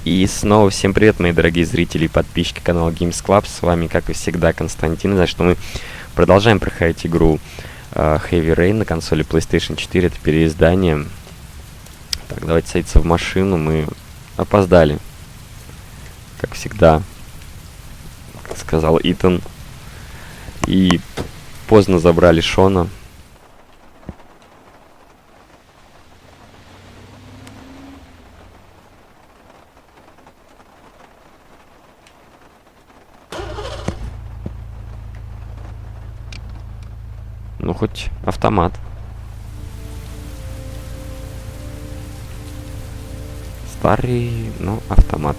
И снова всем привет, мои дорогие зрители и подписчики канала Games Club. С вами, как и всегда, Константин. За что мы продолжаем проходить игру Heavy Rain на консоли PlayStation 4. Это переиздание. Так, давайте садиться в машину. Мы опоздали. Как всегда, сказал Итан. И поздно забрали Шона. Ну, хоть автомат. Старый, но автомат.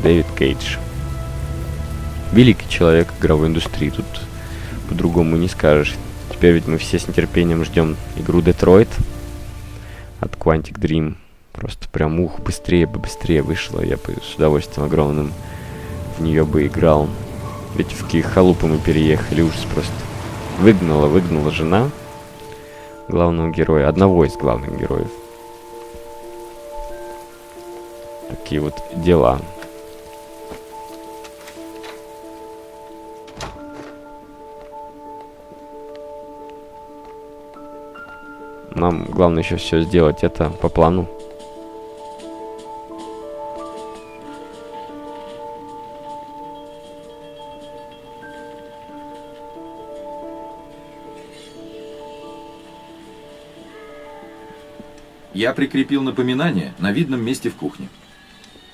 Дэвид Кейдж. Великий человек игровой индустрии. Тут по-другому не скажешь. Теперь ведь мы все с нетерпением ждем игру Детройт от Quantic Dream. Просто прям быстрее бы вышло. Я бы с удовольствием огромным в нее бы играл. Ведь в какие халупы мы переехали. Ужас просто. Выгнала жена главного героя. Одного из главных героев. Такие вот дела. Нам главное еще все сделать это по плану. Я прикрепил напоминание на видном месте в кухне.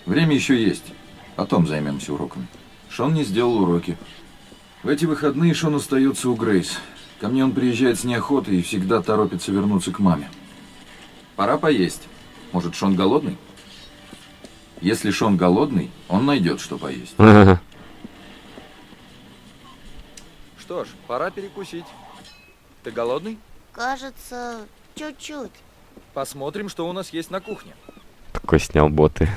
Время еще есть. Потом займемся уроками. Шон не сделал уроки. В эти выходные Шон остается у Грейс. Ко мне он приезжает с неохотой и всегда торопится вернуться к маме. Пора поесть. Может, Шон голодный? Если Шон голодный, он найдет, что поесть. Что ж, пора перекусить. Ты голодный? Кажется, чуть-чуть. Посмотрим, что у нас есть на кухне. Такой снял боты.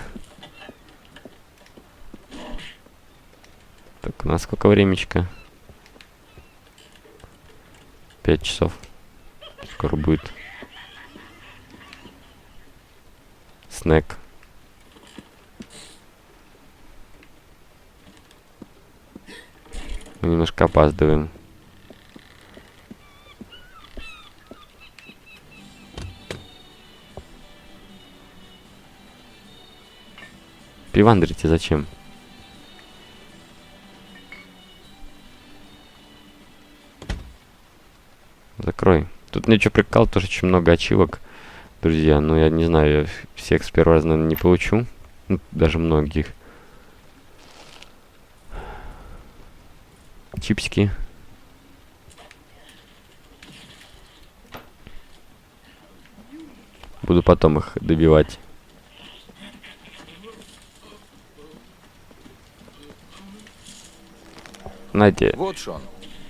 Так, у нас сколько времечко? 5 часов. Скоро будет. Снэк. Мы немножко опаздываем. Пивандрите зачем? Закрой. Тут мне что прикол, тоже очень много ачивок, друзья. Но я не знаю, я всех с первого раза, наверное, не получу. Ну, даже многих. Чипсики. Буду потом их добивать. Надя. Вот, Шон,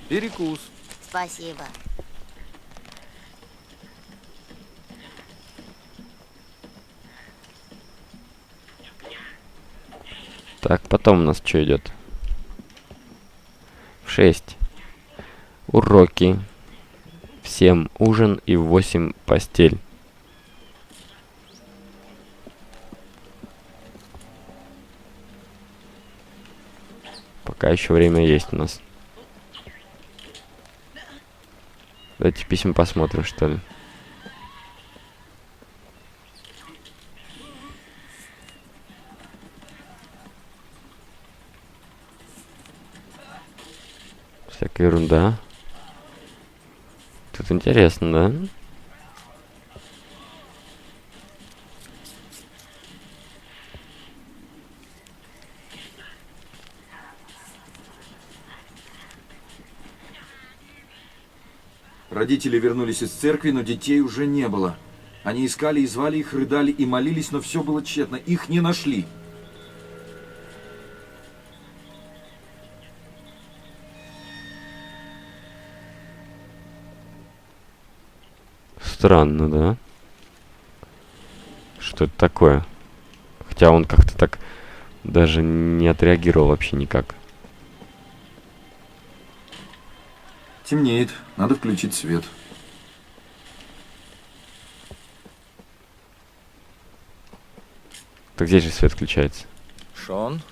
перекус. Спасибо. Так, потом у нас что идет? В 6. Уроки. В 7 ужин и в 8 постель. Пока еще время есть у нас. Давайте письма посмотрим, что ли. Всякая ерунда. Тут интересно, да? Родители вернулись из церкви, но детей уже не было. Они искали и звали их, рыдали и молились, но все было тщетно. Их не нашли. Странно, да? Что это такое? Хотя он как-то так даже не отреагировал вообще никак. Темнеет, надо включить свет. Так здесь же свет включается. Шон,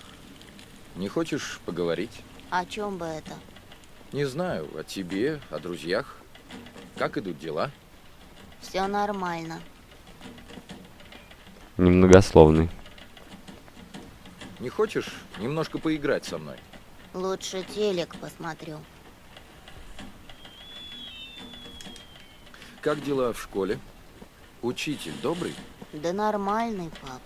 не хочешь поговорить? О чем бы это? Не знаю, о тебе, о друзьях. Как идут дела? Все нормально. Немногословный. Не хочешь немножко поиграть со мной? Лучше телек посмотрю. Как дела в школе? Учитель добрый? Да нормальный, пап.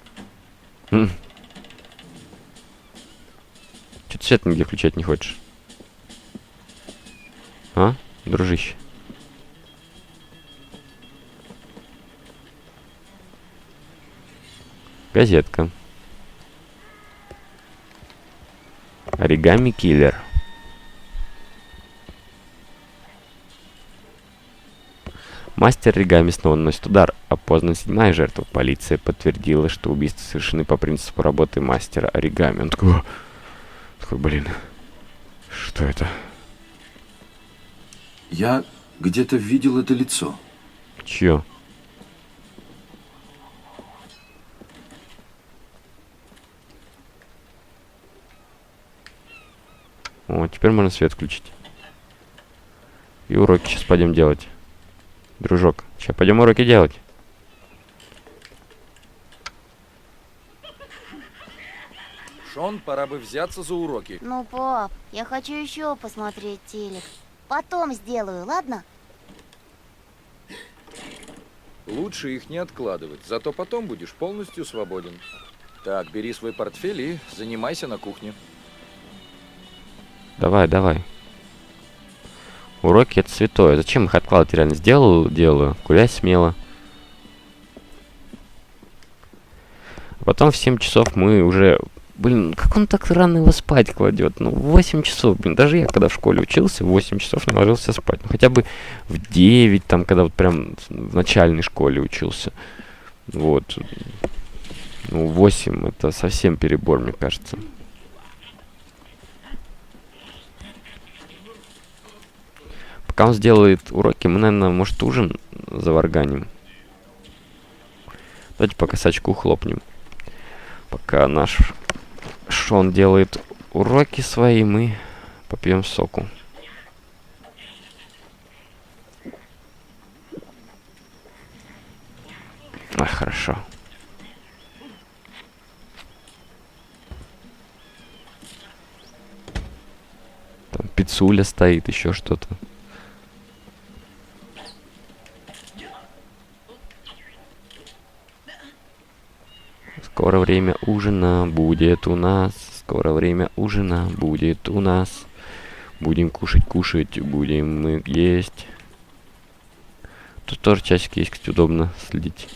Че ты свет нигде включать не хочешь? А, дружище? Газетка. Оригами киллер. Мастер оригами снова наносит удар. Опознана 7-я жертва. Полиция подтвердила, что убийства совершены по принципу работы мастера оригами. Он такой, блин, что это? Я где-то видел это лицо. Чье? О, теперь можно свет включить. И уроки сейчас пойдем делать. Дружок, сейчас пойдем уроки делать. Шон, пора бы взяться за уроки. Ну, пап, я хочу еще посмотреть телек. Потом сделаю, ладно? Лучше их не откладывать, зато потом будешь полностью свободен. Так, бери свой портфель и занимайся на кухне. Давай, давай. Уроки это святое. Зачем их откладывать? Реально сделаю, делаю. Гуляй смело. Потом в 7 часов мы уже... Блин, как он так рано его спать кладет? Ну, в 8 часов, блин. Даже я, когда в школе учился, в 8 часов не ложился спать. Ну, хотя бы в 9, там, когда вот прям в начальной школе учился. Вот. Ну, 8 это совсем перебор, мне кажется. Пока он сделает уроки, мы, наверное, может, ужин заварганим. Давайте пока сачку хлопнем. Пока наш Шон делает уроки свои, мы попьем соку. Ах, хорошо. Там пиццуля стоит, еще что-то. Скоро время ужина будет у нас. Скоро время ужина будет у нас. Будем кушать, будем мы есть. Тут тоже часики есть, кстати, удобно следить.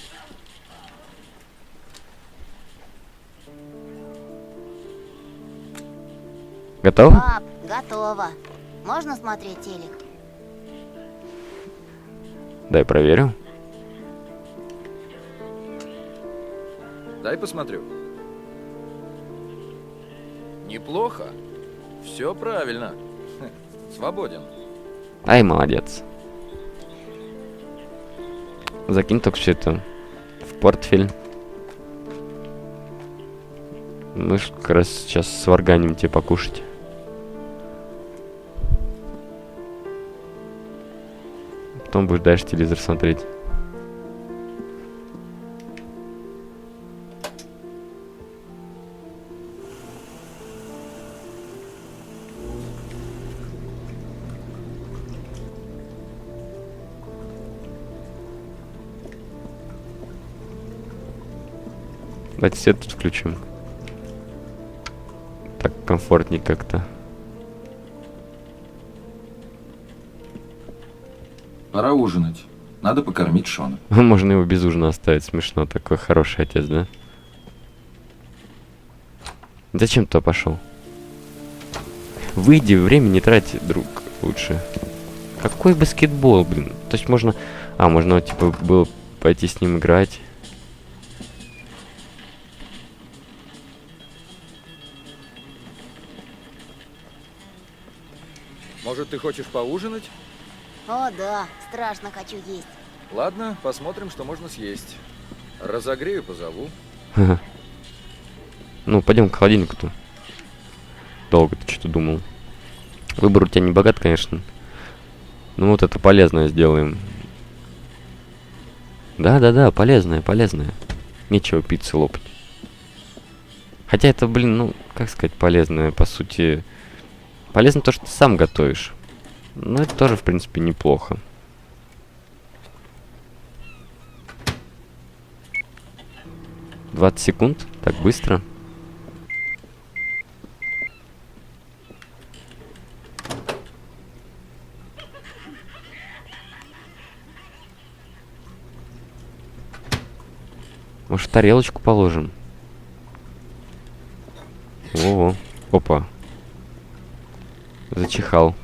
Готово? Пап, готово. Можно смотреть телек? Дай проверю. Дай посмотрю. Неплохо. Все правильно. Свободен. Ай, молодец. Закинь только все это в портфель. Мы ж как раз сейчас сварганим тебе покушать. Потом будешь дальше телевизор смотреть. Давайте свет тут включим. Так комфортней как-то. Пора ужинать. Надо покормить Шона. Можно его без ужина оставить. Смешно. Такой хороший отец, да? Зачем туда пошел? Выйди, время не трать, друг, лучше. Какой баскетбол, блин? То есть можно... А, можно, типа, было пойти с ним играть. Может, Может, ты хочешь поужинать? О, да, страшно хочу есть. Ладно, посмотрим, что можно съесть. Разогрею, позову. Ну, пойдем к холодильнику-то. Долго ты что-то думал. Выбор у тебя не богат, конечно. Ну вот это полезное сделаем. Да-да-да, полезное, полезное. Нечего пиццы лопать. Хотя это, блин, ну, как сказать, полезное, по сути. Полезно то, что ты сам готовишь. Но это тоже, в принципе, неплохо. «20 секунд? Так быстро?» Может, в тарелочку положим? О, опа. Зачихал.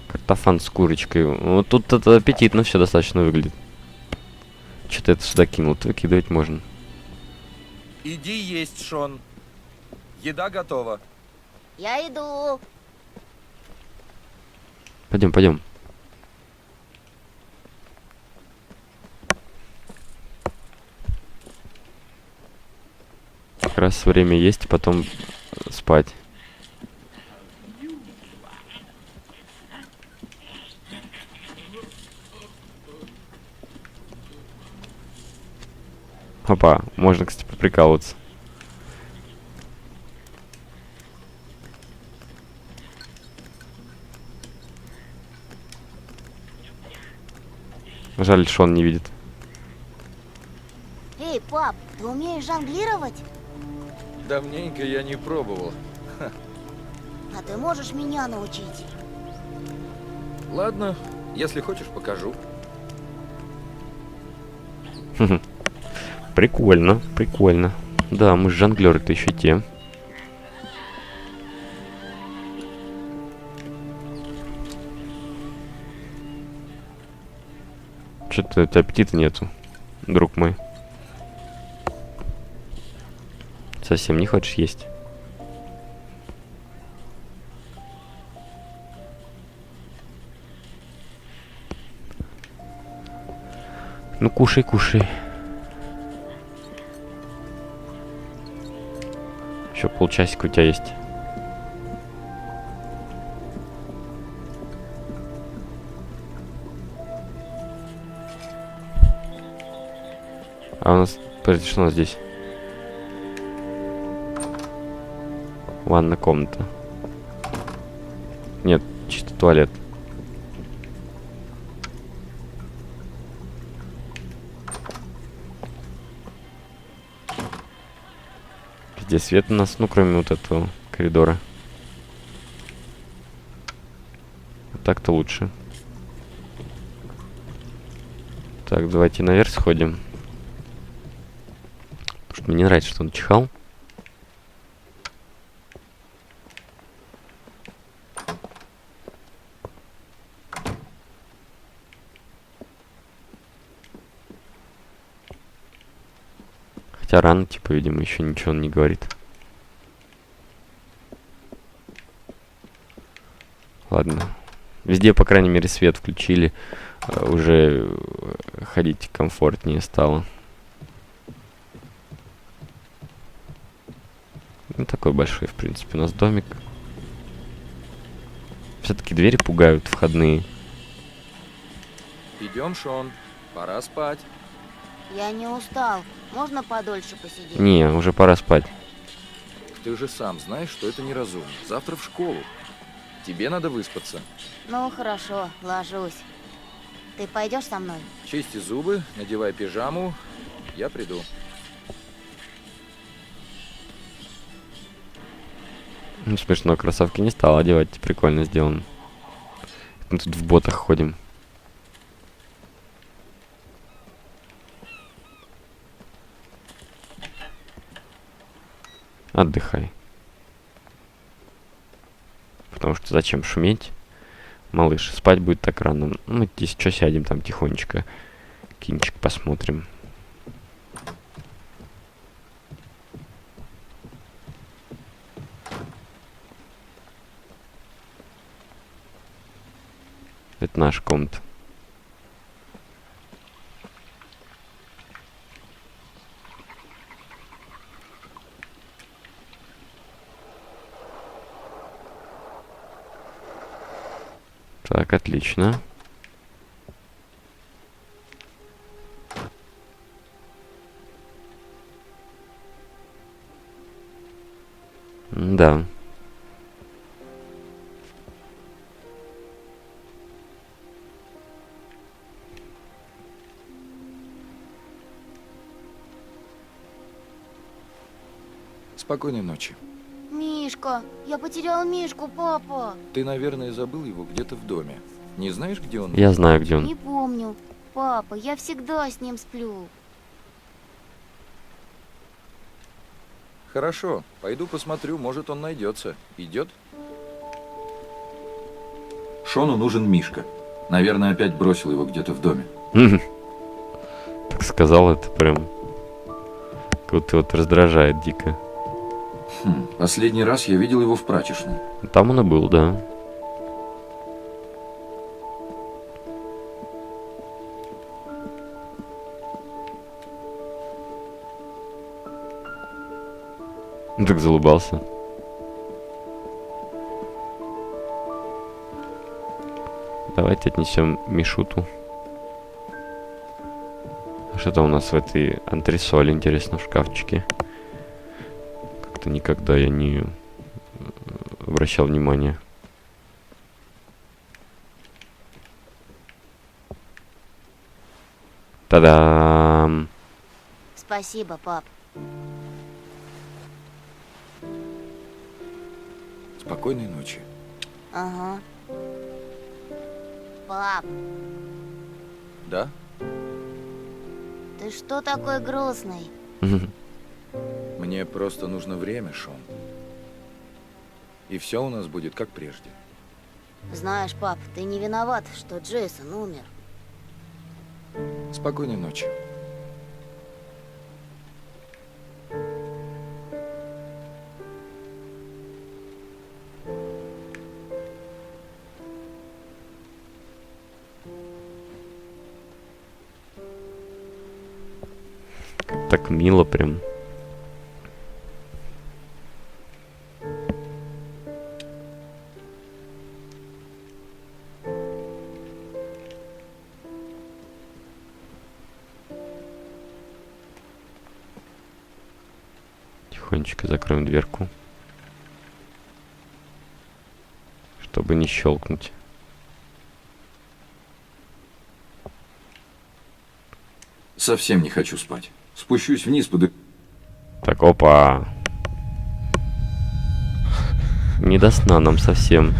Картофан с курочкой. Вот тут это аппетитно все достаточно выглядит. Что-то это сюда кинул. Выкидывать можно. Иди есть, Шон. Еда готова. Я иду. Пойдем, пойдем. Как раз время есть, потом спать. Опа, можно, кстати, поприкалываться. Жаль, Шон не видит. Эй, пап, ты умеешь жонглировать? Давненько я не пробовал. А ты можешь меня научить? Ладно, если хочешь, покажу. Прикольно, прикольно. Да, мы жонглеры-то еще те. Что-то аппетита нету, друг мой. Совсем не хочешь есть? Ну, кушай, кушай. Еще полчасика у тебя есть. А у нас... Подожди, что у нас здесь? Ванная комната. Нет, чисто туалет. Где свет у нас, ну, кроме вот этого коридора. Вот так-то лучше. Так, давайте наверх сходим. Потому что мне не нравится, что он чихал. Хотя рано, типа, видимо, еще ничего он не говорит. Ладно. Везде, по крайней мере, свет включили. Уже ходить комфортнее стало. Ну, такой большой, в принципе, у нас домик. Все-таки двери пугают, входные. Идем, Шон. Пора спать. Я не устал. Можно подольше посидеть? Не, уже пора спать. Ты же сам знаешь, что это неразумно. Завтра в школу. Тебе надо выспаться. Ну, хорошо, ложусь. Ты пойдешь со мной? Чисти зубы, надевай пижаму. Я приду. Ну, смешно, кроссовки не стал одевать, прикольно сделано. Мы тут в ботах ходим. Отдыхай. Потому что зачем шуметь? Малыш, спать будет так рано. Мы здесь что сядем там тихонечко. Кинчик посмотрим. Это наша комната. Так, отлично. Да. Спокойной ночи. Мишка, я потерял Мишку, папа. Ты, наверное, забыл его где-то в доме. Не знаешь, где он? Я знаю, где он. Не помню. Папа, я всегда с ним сплю. Хорошо, пойду посмотрю, может, он найдется. Идет? Шону нужен Мишка. Наверное, опять бросил его где-то в доме. Так сказал это прям. Как будто вот раздражает дико. Последний раз я видел его в прачечной. Там он и был, да. Ну так залыбался. Давайте отнесем Мишуту. А что там у нас в этой антресоли, интересно, в шкафчике? Как-то никогда я не обращал внимания. Та-дам! Спасибо, пап. Спокойной ночи. Ага. Пап, Да? ты что такой грустный? Мне просто нужно время, Шон. И все у нас будет как прежде. Знаешь, пап, ты не виноват, что Джейсон умер. Спокойной ночи. Так мило прям. Тихонечко закроем дверку, чтобы не щелкнуть. Совсем не хочу спать. Спущусь вниз, буду... Так, опа. Не до сна нам совсем.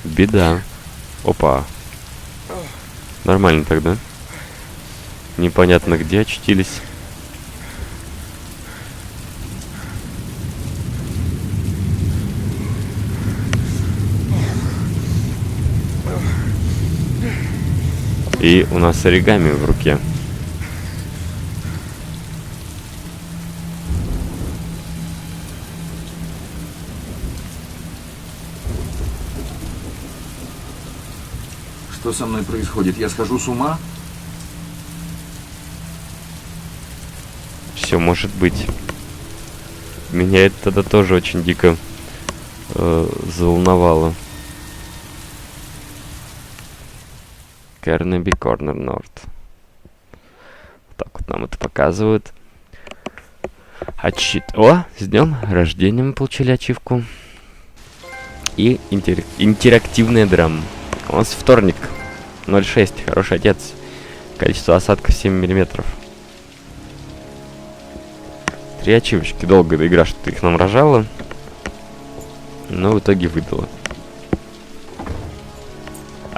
Беда. Опа. Нормально тогда. Непонятно где очутились. И у нас оригами в руке. Что со мной происходит? Я схожу с ума? Все может быть. Меня это тогда тоже очень дико заволновало. Carnaby Corner North. Вот так вот нам это показывают. Отчит. О, с днем рождения мы получили ачивку. И интерактивная драма. У нас вторник. 0,6. Хороший отец. Количество осадков 7 миллиметров. 3 ачивочки. Долго игра что-то их нам рожала. Но в итоге выдала.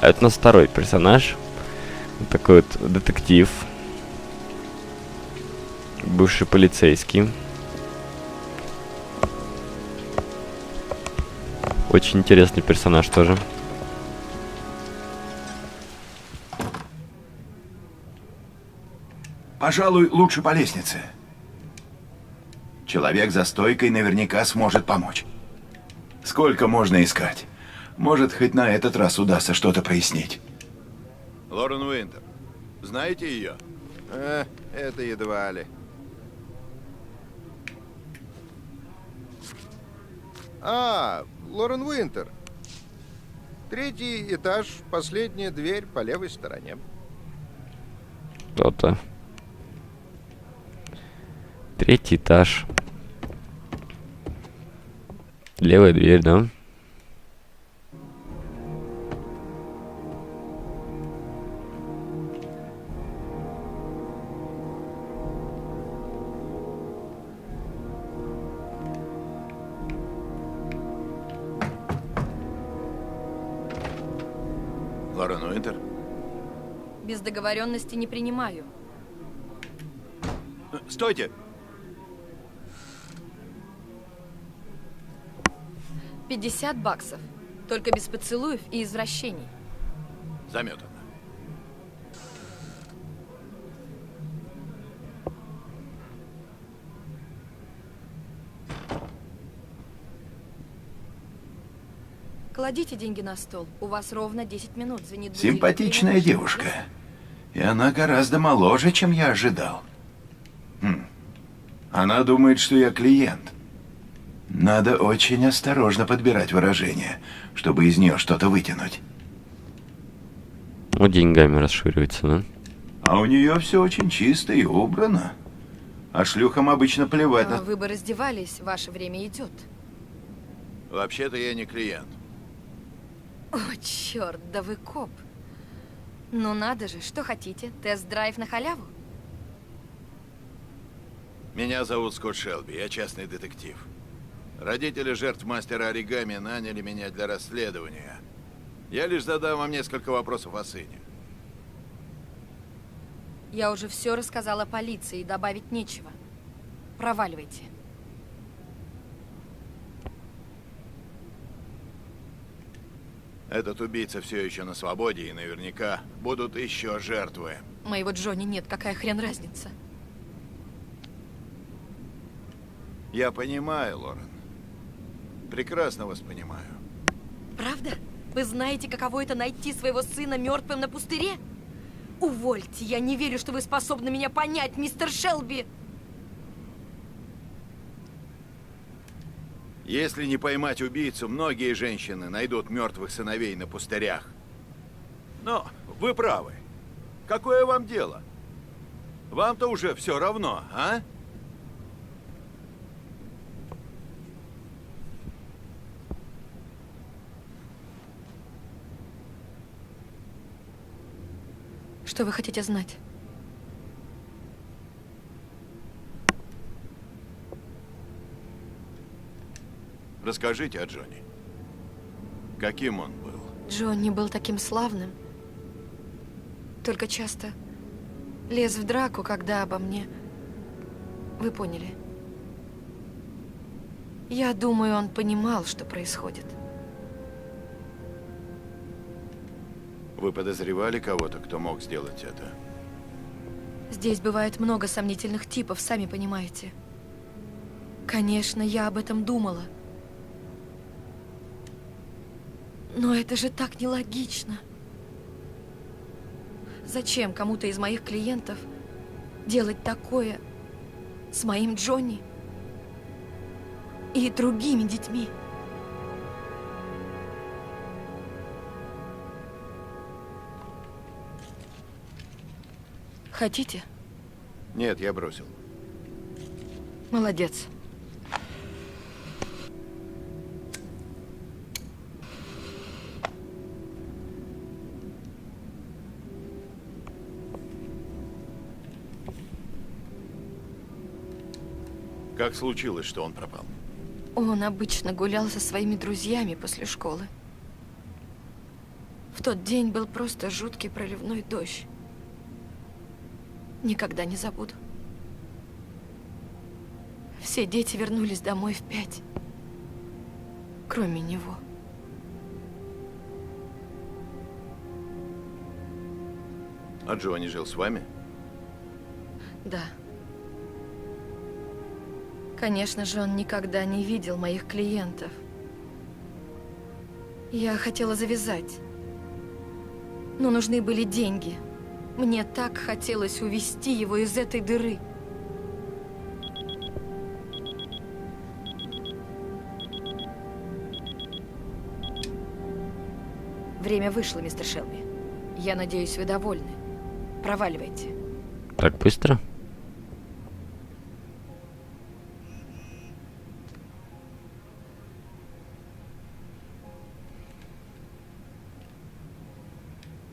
А это у нас второй персонаж. Вот такой вот детектив. Бывший полицейский. Очень интересный персонаж тоже. Пожалуй, лучше по лестнице. Человек за стойкой наверняка сможет помочь. Сколько можно искать? Может, хоть на этот раз удастся что-то прояснить. Лорен Уинтер. Знаете ее? Это едва ли. Лорен Уинтер. 3-й этаж, последняя дверь по левой стороне. То-то. 3-й этаж. Левая дверь, да? Лорен Уинтер? Без договоренности не принимаю. Стойте! 50 баксов. Только без поцелуев и извращений. Заметано. Кладите деньги на стол. У вас ровно 10 минут. Звенит будильник. Симпатичная девушка. И она гораздо моложе, чем я ожидал. Она думает, что я клиент. Надо очень осторожно подбирать выражения, чтобы из нее что-то вытянуть. Вот деньгами расширивается, да? А у нее все очень чисто и убрано. А шлюхам обычно плевать на... Вы бы раздевались, ваше время идет. Вообще-то я не клиент. О, черт, да вы коп. Ну надо же, что хотите? Тест-драйв на халяву? Меня зовут Скотт Шелби, я частный детектив. Родители жертв мастера оригами наняли меня для расследования. Я лишь задам вам несколько вопросов о сыне. Я уже все рассказала полиции, добавить нечего. Проваливайте. Этот убийца все еще на свободе, и наверняка будут еще жертвы. Моего Джонни нет, какая хрен разница? Я понимаю, Лорен. Прекрасно вас понимаю. Правда? Вы знаете, каково это найти своего сына мертвым на пустыре? Увольте, я не верю, что вы способны меня понять, мистер Шелби. Если не поймать убийцу, многие женщины найдут мертвых сыновей на пустырях. Но вы правы. Какое вам дело? Вам-то уже все равно, а? Что вы хотите знать? Расскажите о Джонни. Каким он был? Джонни был таким славным. Только часто лез в драку, когда обо мне... Вы поняли. Я думаю, он понимал, что происходит. Вы подозревали кого-то, кто мог сделать это? Здесь бывает много сомнительных типов, сами понимаете. Конечно, я об этом думала. Но это же так нелогично. Зачем кому-то из моих клиентов делать такое с моим Джонни и другими детьми? Хотите? Нет, я бросил. Молодец. Как случилось, что он пропал? Он обычно гулял со своими друзьями после школы. В тот день был просто жуткий проливной дождь. Никогда не забуду. Все дети вернулись домой в 5. Кроме него. А Джонни жил с вами? Да. Конечно же, он никогда не видел моих клиентов. Я хотела завязать. Но нужны были деньги. Мне так хотелось увести его из этой дыры. Время вышло, мистер Шелби. Я надеюсь, вы довольны. Проваливайте. Так быстро?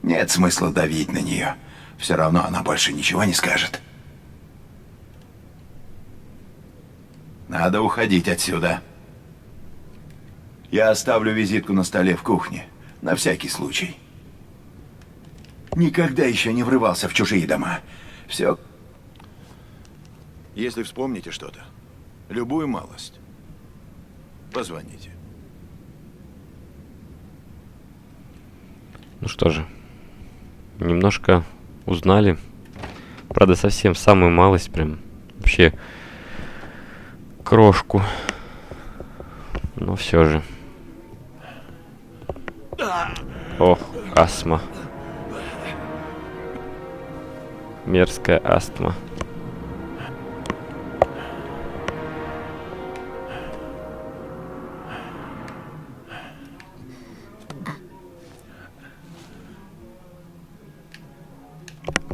Нет смысла давить на нее. Все равно она больше ничего не скажет. Надо уходить отсюда. Я оставлю визитку на столе в кухне. На всякий случай. Никогда еще не врывался в чужие дома. Все. Если вспомните что-то, любую малость, позвоните. Ну что же, немножко узнали. Правда, совсем самую малость, прям вообще крошку. Но все же. Ох, астма. Мерзкая астма.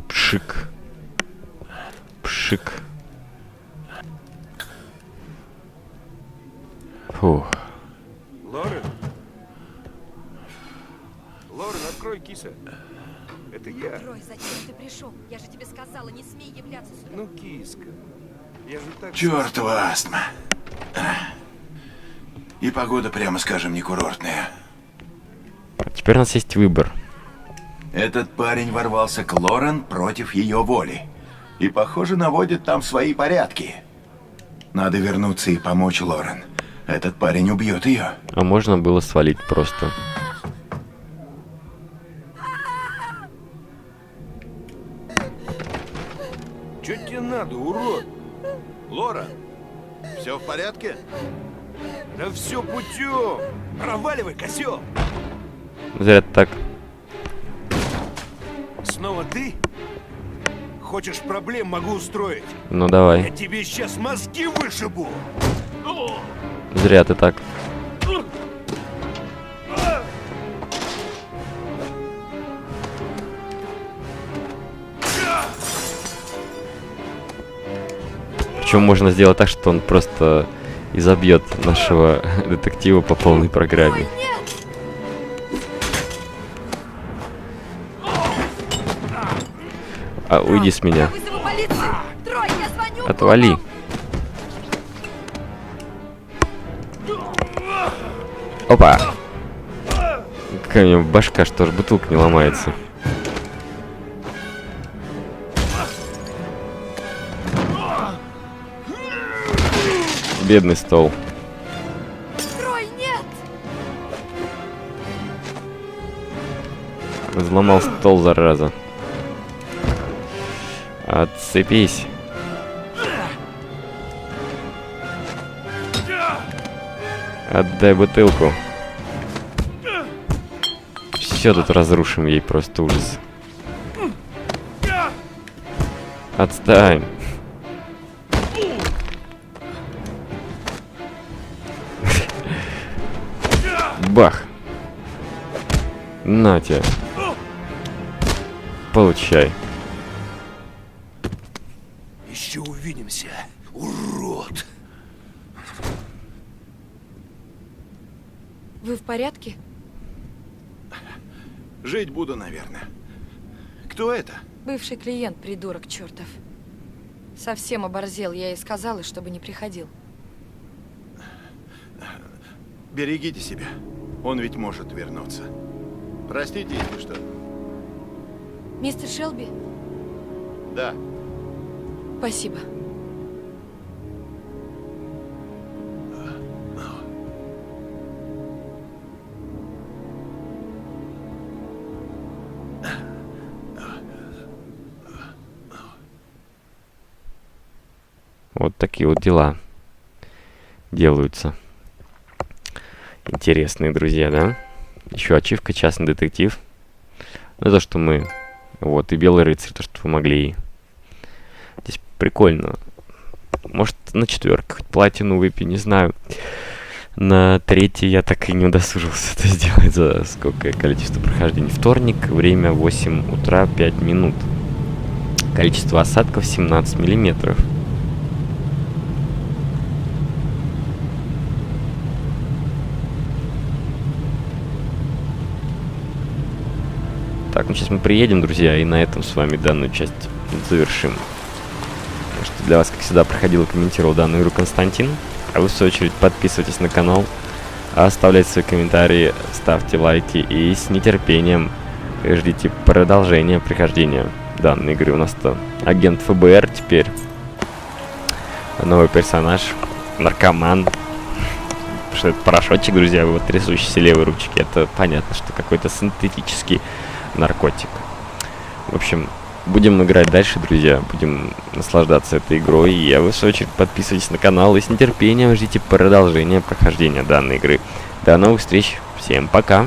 Пшик. Пшик. Фух. Лорен? Лорен, открой, киса. Это я. Трой, зачем ты пришел? Я же тебе сказала, не смей являться сюда. Ну, киска. Я же так... Чёртова астма. И погода, прямо скажем, не курортная. Теперь у нас есть выбор. Этот парень ворвался к Лорен против ее воли. И, похоже, наводит там свои порядки. Надо вернуться и помочь Лорен. Этот парень убьет ее. А можно было свалить просто. Чё тебе надо, урод? Лора, все в порядке? Да все путем. Проваливай, козел. Зря ты так. Снова ты? Хочешь проблем, могу устроить. Ну Я давай. тебе сейчас мозги вышибу. Зря ты так. Причем можно сделать так, что он просто изобьет нашего детектива по полной программе. А уйди с меня. Я вызову полицию! Трой, я звоню! Отвали. Опа! Какая у него башка, что ж бутылка не ломается. Бедный стол. Трой, нет! Взломал стол, зараза. Отцепись. Отдай бутылку. Все тут разрушим, ей просто ужас. Отстань. Бах. На тебе. Получай. Еще увидимся, урод. Вы в порядке? Жить буду, наверное. Кто это? Бывший клиент, придурок чертов. Совсем оборзел, я и сказала, чтобы не приходил. Берегите себя. Он ведь может вернуться. Простите, если что. Мистер Шелби, Да. спасибо. Вот такие вот дела делаются. Интересные, друзья, да? Еще ачивка «Частный детектив». Ну, то, что мы... Вот, и «Белый рыцарь», то, что помогли. Здесь прикольно. Может, на 4 хоть платину выпью, не знаю. На 3 я так и не удосужился это сделать. За сколько количество прохождений? Вторник, время 8 утра, 5 минут. Количество осадков 17 миллиметров. Так, ну сейчас мы приедем, друзья, и на этом с вами данную часть завершим. Так что для вас, как всегда, проходил и комментировал данную игру Константин. А вы, в свою очередь, подписывайтесь на канал, оставляйте свои комментарии, ставьте лайки и с нетерпением ждите продолжения прохождения данной игры. У нас-то агент ФБР теперь. Новый персонаж, наркоман. Что это порошочек, друзья, в вот трясущейся левой ручке. Это понятно, что какой-то синтетический наркотик. В общем, будем играть дальше, друзья. Будем наслаждаться этой игрой. И вы, в свою очередь, подписывайтесь на канал и с нетерпением ждите продолжения прохождения данной игры. До новых встреч. Всем пока.